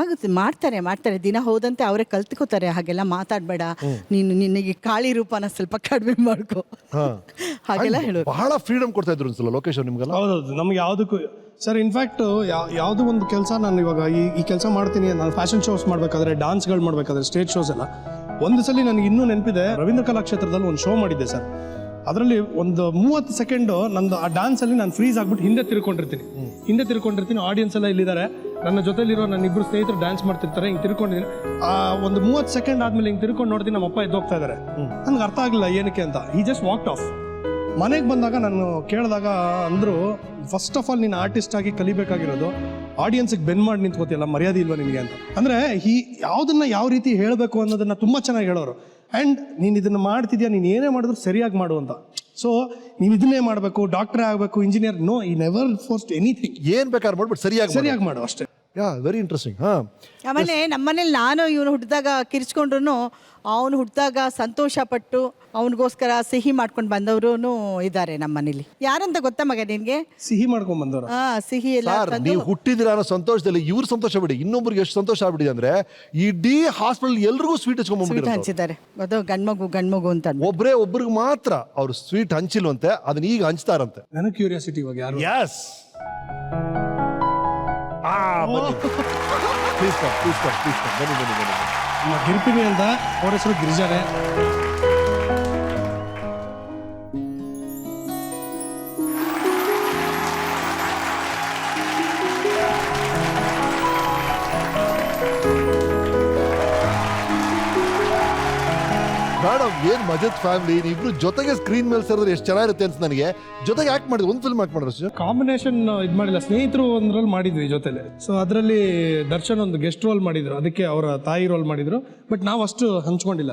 ಆಗುತ್ತೆ, ಮಾಡ್ತಾರೆ ದಿನ ಹೋದಂತೆ ಅವರೇ ಕಲ್ತ್ಕೋತಾರೆ. ಹಾಗೆಲ್ಲ ಮಾತಾಡಬೇಡ, ನಿನಗೆ ಕಾಳಿ ರೂಪನ ಸ್ವಲ್ಪ ಕಡಿಮೆ ಮಾಡ್ಕೋ ಹಾಗೆಲ್ಲ ಹೇಳೋರು. ಬಹಳ ಫ್ರೀಡಮ್ ಕೊಡ್ತಾ ಇದ್ರು ಅನ್ಸಲ್ಲ ಲೋಕೇಶ್ ಅವ್ರು ನಿಮ್ಗೆಲ್ಲ. ಹೌದೌದು, ನಮ್ಗೆ ಯಾವುದಕ್ಕೂ ಸರ್. ಇನ್ಫ್ಯಾಕ್ಟ್ ಯಾವುದೋ ಒಂದು ಕೆಲಸ ನಾನು ಇವಾಗ ಈ ಕೆಲಸ ಮಾಡ್ತೀನಿ, ನಾನು ಫ್ಯಾಷನ್ ಶೋಸ್ ಮಾಡಬೇಕಾದ್ರೆ, ಡಾನ್ಸ್ಗಳು ಮಾಡಬೇಕಾದ್ರೆ, ಸ್ಟೇಜ್ ಶೋಸ್ ಎಲ್ಲ. ಒಂದು ಸಲ ನನಗೆ ಇನ್ನೂ ನೆನಪಿದೆ, ರವೀಂದ್ರ ಕಲಾಕ್ಷೇತ್ರದಲ್ಲಿ ಒಂದು ಶೋ ಮಾಡಿದ್ದೆ ಸರ್. ಅದರಲ್ಲಿ ಒಂದು 30 ಸೆಕೆಂಡು ನಂದು ಆ ಡ್ಯಾನ್ಸಲ್ಲಿ ನಾನು ಫ್ರೀಸ್ ಆಗ್ಬಿಟ್ಟು ಹಿಂದೆ ತಿರ್ಕೊಂಡಿರ್ತೀನಿ. ಆಡಿಯನ್ಸ್ ಎಲ್ಲ ಇಲ್ಲಿದ್ದಾರೆ, ನನ್ನ ಜೊತೆಲಿರೋ ನನ್ನ ಇಬ್ಬರು ಸ್ನೇಹಿತರು ಡ್ಯಾನ್ಸ್ ಮಾಡ್ತಿರ್ತಾರೆ. ಹಿಂಗೆ ತಿರ್ಕೊಂಡಿದ್ದೀನಿ. ಒಂದು 30 ಸೆಕೆಂಡ್ ಆದಮೇಲೆ ಹಿಂಗೆ ತಿರ್ಕೊಂಡು ನೋಡ್ತೀನಿ, ನಮ್ಮ ಅಪ್ಪ ಎದ್ದೋಗ್ತಾ ಇದ್ದಾರೆ. ನನಗೆ ಅರ್ಥ ಆಗಲಿಲ್ಲ ಏನಕ್ಕೆ ಅಂತ. ಈ ಜಸ್ಟ್ ವಾಕ್ಡ್ ಆಫ್. ಮನೆಗೆ ಬಂದಾಗ ನಾನು ಕೇಳಿದಾಗ ಅಂದರು, ಫಸ್ಟ್ ಆಫ್ ಆಲ್ ನೀನು ಆರ್ಟಿಸ್ಟ್ ಆಗಿ ಕಲಿಬೇಕಾಗಿರೋದು ಆಡಿಯನ್ಸಿಗೆ ಬೆನ್ ಮಾಡಿ ನಿಂತ್ಕೋತಿಯಲ್ಲ, ಮರ್ಯಾದೆ ಇಲ್ವಾ ನಿನಗೆ ಅಂತ. ಅಂದರೆ ಯಾವುದನ್ನ ಯಾವ ರೀತಿ ಹೇಳಬೇಕು ಅನ್ನೋದನ್ನ ತುಂಬ ಚೆನ್ನಾಗಿ ಹೇಳೋರು. ಆ್ಯಂಡ್ ನೀನು ಇದನ್ನು ಮಾಡ್ತಿದ್ಯಾ, ನೀನು ಏನೇ ಮಾಡಿದ್ರು ಸರಿಯಾಗಿ ಮಾಡು ಅಂತ. ಸೊ ನೀನು ಇದನ್ನೇ ಮಾಡಬೇಕು, ಡಾಕ್ಟ್ರೇ ಆಗಬೇಕು, ಇಂಜಿನಿಯರ್, ನೋ, ಈ ನೆವರ್ ಫೋರ್ಸ್ಡ್ ಎನಿಥಿಂಗ್. ಏನು ಬೇಕಾದ್ರೆ ಮಾಡ್ಬಿಟ್ಟು ಸರಿಯಾಗಿ ಮಾಡು ಅಷ್ಟೇ. Very interesting. ಆಮೇಲೆ ನಮ್ಮನೇಲಿ ನಾನು ಇವನು ಹುಟ್ಟಿದಾಗ ಕಿರ್ಚ್ಕೊಂಡ್ರು, ಅವನು ಹುಟ್ಟಿದಾಗ ಸಂತೋಷಪಟ್ಟು ಅವನಿಗೋಸ್ಕರ ಸಿಹಿ ಮಾಡ್ಕೊಂಡು ಬಂದವರು ಇದ್ದಾರೆ ನಮ್ಮ ಮನೇಲಿ. ಯಾರಂತ ಗೊತ್ತಾ ಮಗ ನಿನ್ಗೆ? ಸಿಹಿ ಮಾಡ್ಕೊಂಡ್ ಬಂದವರು. ಸಿಹಿ ಎಲ್ಲ ನೀವು ಹುಟ್ಟಿದಿರ ಅನ್ನೋ ಸಂತೋಷದಲ್ಲಿ ಇವ್ರು ಸಂತೋಷ ಬಿಡಿ, ಇನ್ನೊಬ್ರಿಗೆ ಎಷ್ಟು ಸಂತೋಷ ಆಗ್ಬಿಟ್ಟಿದೆ ಅಂದ್ರೆ ಇಡೀ ಹಾಸ್ಪಿಟಲ್ ಎಲ್ರಿಗೂ ಸ್ವೀಟ್ ಹಂಚಿದ್ದಾರೆ. ಅದು ಗಂಡ್ಮಗು ಅಂತ ಒಬ್ರಿಗೆ ಮಾತ್ರ ಅವ್ರು ಸ್ವೀಟ್ ಹಂಚಿಲ್ವಂತೆ, ಅದನ್ನ ಈಗ ಹಂಚ್ತಾರಂತೆ. ನನಗೆ ಕ್ಯೂರಿಯಾಸಿಟಿ ಇವಾಗ ಯಾರು. ಯಸ್, ಬನ್ನಿ. ನಮ್ಮ ಗಿರ್ಪಿನಿ ಅಂತ, ಅವ್ರ ಹೆಸರು ಗಿರಿಜಾನೆ. ಮೇಡಮ್, ಏನ್ ಮಜದ್ ಫ್ಯಾಮಿಲಿ, ಇಬ್ರು ಜೊತೆಗೆ ಸ್ಕ್ರೀನ್ ಮೇಲೆ ಸೇರಿದ್ರೆ ಎಷ್ಟು ಚೆನ್ನಾಗಿರುತ್ತೆ ಅಂತ. ನನಗೆ ಜೊತೆಗೆ ಆಕ್ಟ್ ಮಾಡಿದ್ರು, ಒಂದು ಫಿಲ್ಮ್ ಆಕ್ಟ್ ಮಾಡಿದ್ರು. ಕಾಂಬಿನೇಷನ್ ಇದು ಮಾಡಿಲ್ಲ, ಸ್ನೇಹಿತರು ಒಂದ್ರಲ್ಲಿ ಮಾಡಿದ್ವಿ ಜೊತೆಲೆ. ಸೊ ಅದರಲ್ಲಿ ದರ್ಶನ್ ಒಂದು ಗೆಸ್ಟ್ ರೋಲ್ ಮಾಡಿದ್ರು, ಅದಕ್ಕೆ ಅವರ ತಾಯಿ ರೋಲ್ ಮಾಡಿದ್ರು. ಬಟ್ ನಾವು ಅಷ್ಟು ಹಂಚ್ಕೊಂಡಿಲ್ಲ.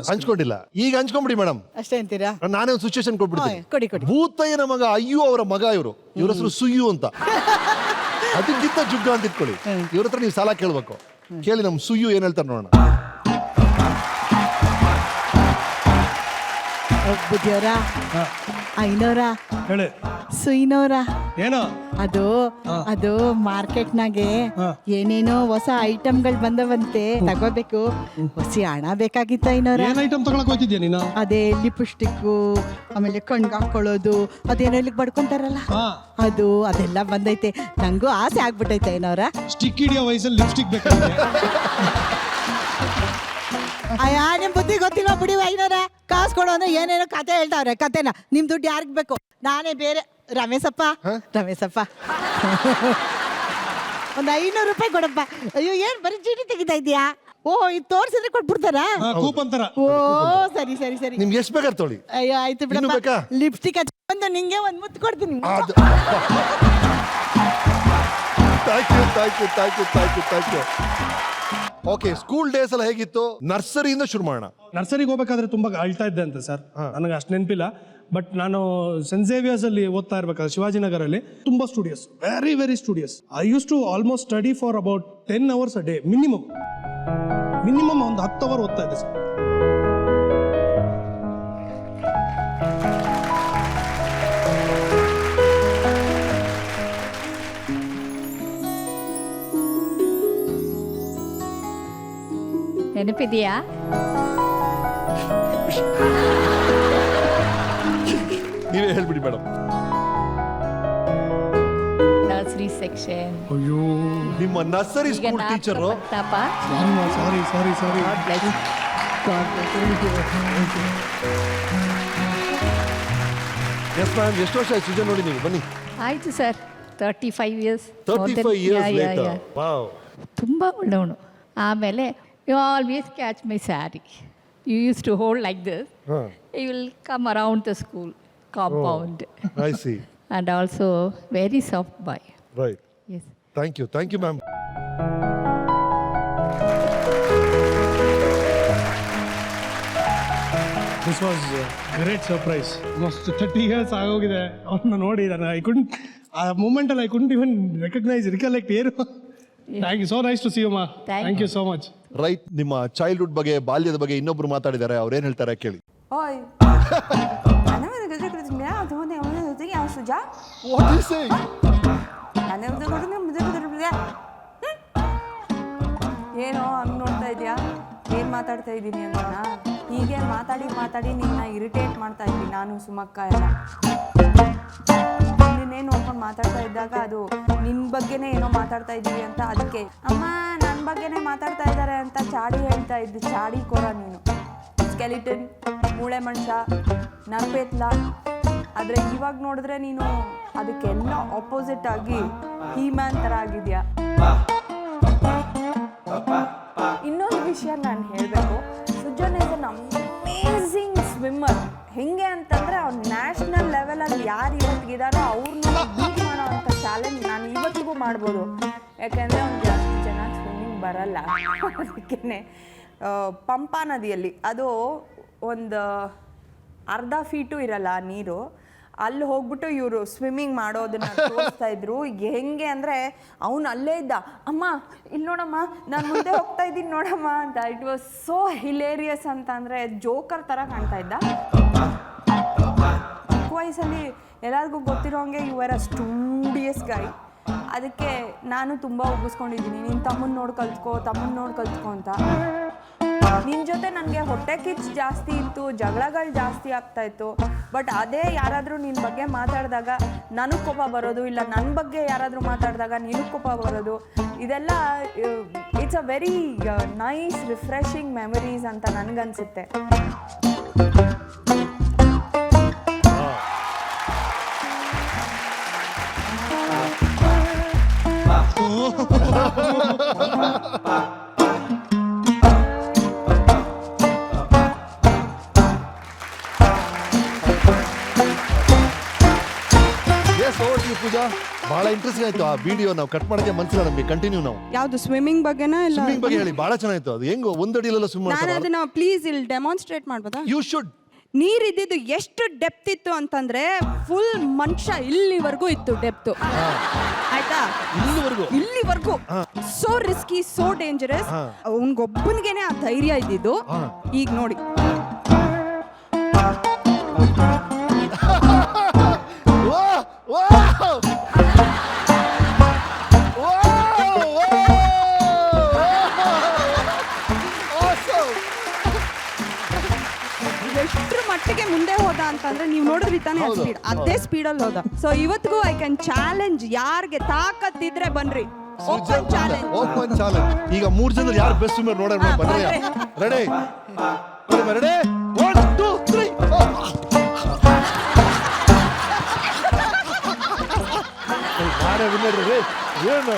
ಈಗ ಹಂಚ್ಕೊಂಬಿಡಿ ಮೇಡಮ್. ಅಷ್ಟೇ ಅಂತೀರಾ? ನಾನೇ ಒಂದು ಸಿಚುವೇಶನ್ ಕೊಟ್ಬಿಡ್ತೀನಿ. ಕೊಡಿ. ಭೂತಯ್ಯನ ಮಗ ಅಯ್ಯೋ ಅವರ ಮಗ ಇವ್ರ ಹೆಸರು ಸುಯ್ಯು ಅಂತ. ಅದಕ್ಕಿಂತ ಜುಗ್ಗ ಅಂತ ಇಟ್ಕೊಳ್ಳಿ. ಇವ್ರ ಹತ್ರ ನೀವು ಸಾಲ ಕೇಳ್ಬೇಕು. ಕೇಳಿ ನಮ್ ಸುಯ್ಯು ಏನ್ ಹೇಳ್ತಾರೆ ನೋಡೋಣ. ಬುದ್ಧಿಯವರ, ಐನೋರ, ಸುಯ್ನೋರ, ಏನೋ ಅದು ಮಾರ್ಕೆಟ್ನಾಗೆ ಏನೇನೋ ಹೊಸ ಐಟಮ್ಗಳು ಬಂದವಂತೆ, ತಗೋಬೇಕು. ಹೊಸ ಹಣ ಬೇಕಾಗಿತ್ತ ಐನೋರ. ಏನ್ ಐಟಮ್ ತಗೊಳಕ್ ಹೋಗ್ತಿದ್ಯಾ ನೀನು? ಅದೇ ಲಿಪ್ಸ್ಟಿಕ್, ಆಮೇಲೆ ಕಣ್ಗೆ ಹಾಕೊಳ್ಳೋದು, ಅದೇನೋ ಇಲ್ಲಿಗೆ ಬಡ್ಕೊಂತಾರಲ್ಲ ಅದೆಲ್ಲ ಬಂದೈತೆ. ನಂಗೂ ಆಸೆ ಆಗ್ಬಿಟ್ಟೈತೆ ಐನೋರ. ಸ್ಟಿಕ್ ಹಿಡಿಯೋ ವಯಸ್ಸಲ್ಲಿ ಲಿಪ್ಸ್ಟಿಕ್ ಬೇಕಾಗುತ್ತೆ. ನಿಮ್ ಬುದ್ಧಿ ಗೊತ್ತಿಲ್ಲ ಬಿಡಿ ಐನೋರ. ಕಾಸು ಕೊಡೋ ಅಂದ್ರೆ ಏನೇನೋ ಕತೆ ಹೇಳ್ತಾವ್ರೆ. ಕತೆನ ನಿಮ್ ದುಡ್ಡು ಯಾರಿಗ್ ಬೇಕು? ನಾನೇ ಬೇರೆ ರಮೇಶಪ್ಪ ಒಂದು 500 ರೂಪಾಯಿ ಕೊಡಪ್ಪ. ಅಯ್ಯೋ, ಏನ್ ಬರೀ ಚೀಟಿ ತೆಗಿತಾ ಇದೀಯಾ? ಓ, ಇದು ತೋರ್ಸಿದ್ರೆ ಕೊಟ್ಬಿಡ್ತಾರಾ? ಓ, ಸರಿ. ನಿಮ್ಗೆ ಎಷ್ಟು ಬೇಕಾದ್ರೆ ತೊಳಿ. ಅಯ್ಯೋ, ಆಯ್ತು ಬಿಡಪ್ಪ. ಲಿಪ್ಸ್ಟಿಕ್ ಹಚ್ಕೊಂಡು ನಿಂಗೆ ಒಂದು ಮುತ್ತು ಕೊಡ್ತೀನಿ. Thank you. Okay, school days ಎಲ್ಲ ಹೇಗಿತ್ತು? ನರ್ಸರಿಯಿಂದ ಶುರು ಮಾಡೋಣ. ನರ್ಸರಿಗೆ ಹೋಗ್ಬೇಕಾದ್ರೆ ತುಂಬಾ ಅಳ್ತಾ ಇದ್ದೆ ಅಂತ ಸರ್, ನನಗೆ ಅಷ್ಟು ನೆನಪಿಲ್ಲ. ಬಟ್ ನಾನು ಸೆಂಟ್ ಝೇವಿಯರ್ಸ್ ಅಲ್ಲಿ ಓದ್ತಾ ಇರ್ಬೇಕಾದ್ರೆ ಶಿವಾಜಿನಗರಲ್ಲಿ ತುಂಬಾ studios, very studios. I use to almost study for about 10 hours a day minimum ಒಂದು 10 hours ಓದ್ತಾ ಇದ್ದೆ ಸರ್. ನೆನಪಿದೆಯಾ? ನೀವೇ ಹೇಳ್ಬಿಡಿ ಮೇಡಮ್. Nursery section. ಅಯ್ಯೋ, ನಿಮ್ಮ ನರ್ಸರಿ ಸ್ಕೂಲ್ ಟೀಚರ್. ಸಾರಿ. ಎಸ್ ಮ್ಯಾಮ್, ಎಷ್ಟು ವರ್ಷ ಆಯ್ತು ಸುಜನ್ ನೋಡಿ ನೀವು? ಬನ್ನಿ. ಆಯ್ತು sir, 35 years. 35 years later. Wow, ತುಂಬ ಒಳ್ಳೆಯವನು. ಆಮೇಲೆ you always catch my saree. You used to hold like this. You will come around the school compound. I see. And also very soft boy. Right. Yes. Thank you ma'am. This was great surprise. Almost 30 years ಆಗೋಗಿದೆ ಅವ್ರನ್ನ ನೋಡಿ. ಆ ಮೂಮೆಂಟಲ್ಲಿ I couldn't even recollect ಏನು. Thank you. So nice to see you, ma. Thank you so much. Right. ನಿಮ್ಮ childhood ಬಗ್ಗೆ, ಬಾಲ್ಯದ ಬಗ್ಗೆ ಇನ್ನೊಬ್ರು ಮಾತಾಡಿದ್ದಾರೆ. ಅವ್ರು ಏನ್ ಹೇಳ್ತಾರೆ ಕೇಳಿ. Oi. What is he saying? ಏನೋ ಹಂಗೆ ನೋಡ್ತಾ ಇದೆಯಾ, ಏನು ಮಾತಾಡ್ತಾ ಇದ್ದೀನಿ ಅಂತ. ಹೀಗೆ ಮಾತಾಡಿ ಮಾತಾಡಿ ನಿನ್ನ ಇರಿಟೇಟ್ ಮಾಡ್ತಾ ಇದ್ದೀನಿ ನಾನು ಸುಮಕ್ಕ ಎಲ್ಲ. ನಿನ್ನೇ ನೋಡ್ಕೊಂಡು ಮಾತಾಡ್ತಾ ಇದ್ದಾಗ ಅದು ನಿನ್ನ ಬಗ್ಗೆನೇ ಏನೋ ಮಾತಾಡ್ತಾ ಇದ್ದೀವಿ ಅಂತ, ಅದಕ್ಕೆ ಅಮ್ಮ ನನ್ನ ಬಗ್ಗೆನೇ ಮಾತಾಡ್ತಾ ಇದ್ದಾರೆ ಅಂತ ಚಾಡಿ ಹೇಳ್ತಾ ಇದ್ದು. ಚಾಡಿ ಕೋರ ನೀನು, ಸ್ಕೆಲಿಟನ್, ಮೂಳೆ ಮನುಷ್ಯ, ನರ್ಪೇತ್ಲ. ಆದರೆ ಇವಾಗ ನೋಡಿದ್ರೆ ನೀನು ಅದಕ್ಕೆಲ್ಲ ಆಪೋಸಿಟ್ ಆಗಿ ಹೀಮ್ಯಾನ್ ಥರ ಆಗಿದೆಯಾ. ಇನ್ನೊಂದು ವಿಷಯ ನಾನು ಹೇಳಬೇಕು, Sujan is an amazing swimmer. ಹೆಂಗೆ ಅಂತಂದರೆ ಅವ್ರು ನ್ಯಾಷನಲ್ ಲೆವೆಲಲ್ಲಿ ಯಾರು ಇವತ್ತಿಗಿದಾರೋ ಅವ್ರನ್ನ ಬೀಟ್ ಮಾಡೋ ಅಂಥ ಚಾಲೆಂಜ್ ನಾನು ಇವತ್ತಿಗೂ ಮಾಡ್ಬೋದು. ಯಾಕೆಂದರೆ ಅವ್ನು ಜಾಸ್ತಿ ಚೆನ್ನಾಗಿ ಸ್ವಿಮ್ಮಿಂಗ್ ಬರಲ್ಲ. ಅದಕ್ಕೇ ಪಂಪಾ ನದಿಯಲ್ಲಿ ಅದು ಒಂದು ಅರ್ಧ ಫೀಟು ಇರಲ್ಲ ಆ ನೀರು, ಅಲ್ಲಿ ಹೋಗ್ಬಿಟ್ಟು ಇವರು ಸ್ವಿಮ್ಮಿಂಗ್ ಮಾಡೋದನ್ನ ತೋರಿಸ್ತಾ ಇದ್ರು. ಹೆಂಗೆ ಅಂದರೆ ಅವನು ಅಲ್ಲೇ ಇದ್ದ, ಅಮ್ಮ ಇಲ್ಲಿ ನೋಡಮ್ಮ ನಾನು ಮುಂದೆ ಹೋಗ್ತಾ ಇದ್ದೀನಿ ನೋಡಮ್ಮ ಅಂತ. ಇಟ್ ವಾಸ್ ಸೋ ಹಿಲೇರಿಯಸ್ ಅಂತ, ಅಂದರೆ ಜೋಕರ್ ಥರ ಕಾಣ್ತಾ ಇದ್ದ. ಚಿಕ್ಕ ವಯಸ್ಸಲ್ಲಿ ಎಲ್ಲರಿಗೂ ಗೊತ್ತಿರೋ ಹಂಗೆ ಯು ಆರ್ ಅ ಸ್ಟೂಡಿಯಸ್ ಗಾಯ್. ಅದಕ್ಕೆ ನಾನು ತುಂಬ ಒಗ್ಗಿಸ್ಕೊಂಡಿದ್ದೀನಿ, ನಿನ್ನ ತಮ್ಮನ ನೋಡಿ ಕಲ್ತ್ಕೋ ಅಂತ. ನಿನ್ನ ಜೊತೆ ನನಗೆ ಹೊಟ್ಟೆ ಕಿಚ್ಚು ಜಾಸ್ತಿ ಇತ್ತು, ಜಗಳಗಳು ಜಾಸ್ತಿ ಆಗ್ತಾ ಇತ್ತು. ಬಟ್ ಅದೇ ಯಾರಾದರೂ ನಿನ್ನ ಬಗ್ಗೆ ಮಾತಾಡಿದಾಗ ನನಗೆ ಕೋಪ ಬರೋದು, ಇಲ್ಲ ನನ್ನ ಬಗ್ಗೆ ಯಾರಾದರೂ ಮಾತಾಡಿದಾಗ ನಿನಗೆ ಕೋಪ ಬರೋದು, ಇದೆಲ್ಲ it's a very nice refreshing memories ಅಂತ ನನಗನ್ಸುತ್ತೆ. ಪೂಜಾ, ಬಹಳ ಇಂಟ್ರೆಸ್ಟಿಂಗ್ ಆಯ್ತು ಆ ವಿಡಿಯೋ. ನಾವು ಕಟ್ ಮಾಡೋಕೆ ಮನ್ಸಿಲ್ಲ ನಮಗೆ, ಕಂಟಿನ್ಯೂ ನಾವು. ಯಾವುದು ಸ್ವಿಮ್ಮಿಂಗ್ ಬಗ್ಗೆನಾ ಇಲ್ಲ ಸ್ವಿಮ್ಮಿಂಗ್ ಬಗ್ಗೆ ಹೇಳಿ, ಬಹಳ ಚೆನ್ನಾಗಿತ್ತು ಅದು. ಹೆಂಗೋ ಒಂದಡಿಲೆಲ್ಲ ಸ್ವಿಮ್ ನಾನು ಮಾಡ್ತಾರೆ. ಅದನ್ನ ಪ್ಲೀಸ್ ಇಲ್ಲಿ ಡೆಮಾನ್ಸ್ಟ್ರೇಟ್ ಮಾಡ್ಬೋದಾ? You should. ನೀರಿದ್ದು ಎಷ್ಟು ಡೆಪ್ತ್ ಇತ್ತು ಅಂತಂದ್ರೆ ಫುಲ್ ಮನುಷ್ಯ ಇಲ್ಲಿವರೆಗೂ ಇತ್ತು ಡೆಪ್ತ್. ಆಯ್ತಾ? ಇಲ್ಲಿವರೆಗೂ ಸೋ ರಿಸ್ಕಿ, ಸೋ ಡೇಂಜರಸ್. ಅವನಿಗೊಬ್ಬನಿಗೆನೆ ಆ ಧೈರ್ಯ ಇದ್ದಿದ್ದು. ಈಗ ನೋಡಿ, ಎಷ್ಟ್ರ ಮಟ್ಟಿಗೆ ಮುಂದೆ ಹೋದ ಅಂತಂದ್ರೆ ನೀವು ನೋಡಿದ್ರಿ ತಾನೇ ಸ್ಪೀಡ್, ಅದೇ ಸ್ಪೀಡಲ್ಲಿ ಹೋದ. ಸೊ ಇವತ್ತಿಗೂ ಐ ಕ್ಯಾನ್ ಚಾಲೆಂಜ್, ಯಾರಿಗೆ ತಾಕತ್ತಿದ್ರೆ ಬನ್ರಿ, ಓಪನ್ ಚಾಲೆಂಜ್. Open challenge. ಈಗ 3 ಜನ ಯಾರು ಬೆಸ್ಟ್ ಸ್ವಿಮ್ಮರ್ ನೋಡೋಣ, ಬನ್ರಿ. Ready ready 1 2 3. ನಾನೇ ವಿನ್ನರ್ ರೀ. ಏನು